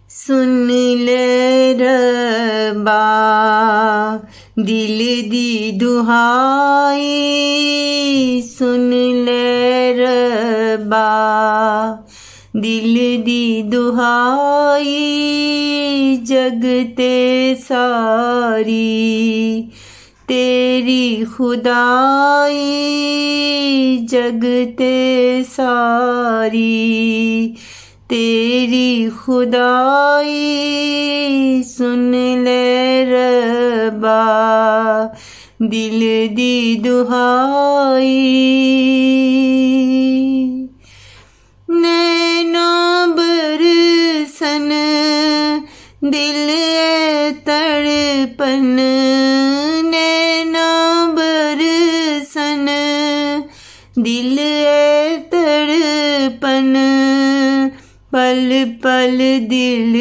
सुन ले रब्बा दिल दी दुहाई, सुन ले रब्बा दिल दी दुहाई, जगते सारी तेरी खुदाई, जगते सारी तेरी खुदाई, सुन ले रब्बा दिल दी दुहाई। नैना बरसन दिल तड़पन, नैना बरसन दिल तड़पन, पल पल दिल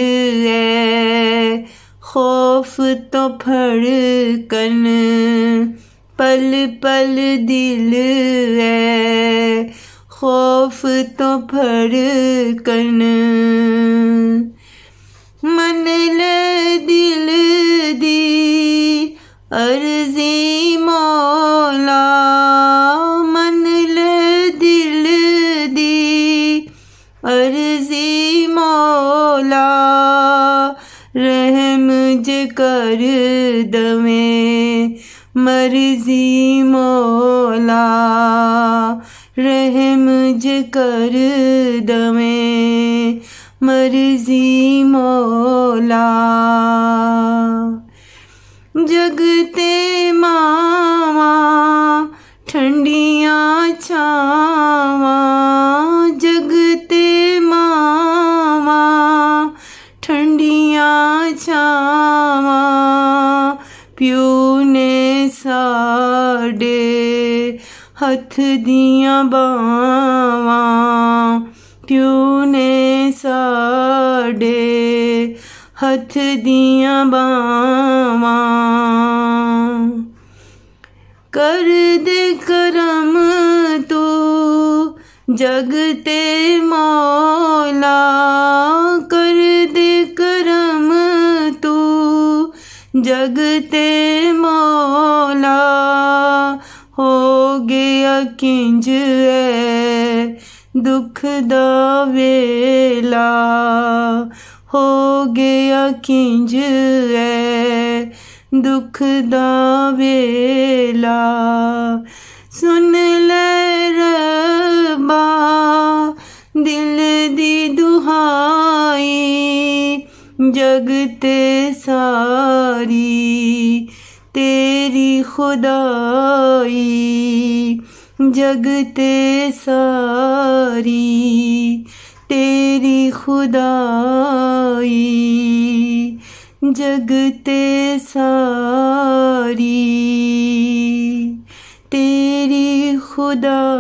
है खौफ तो फड़कन, पल पल दिल है खौफ तो फड़कन, मन ले दिल दी अर्जी मौला, मन ले दिल दी अर्जी मौला, रहम जे कर दवें मर्जी मौला, रहम जे कर दवें मर्जी मौला। जगते मावा ठंडियां छावा, जगते मावा ठंडियां छावा, प्यो ने साडे हथ दियां बावां, प्यो ने साडे हथ दियां बावां, कर दे करम तू जगते मौला, कर दे करम तू जगते मौला, हो गया किंज है दुख दा वेला, हो गया किंज है दुख दा वेला, सुन ले रब्बा दिल दी दुहाई, जगते सारी तेरी खुदाई, जगते सारी तेरी खुदाई, जगते सारी तेरी खुदाई।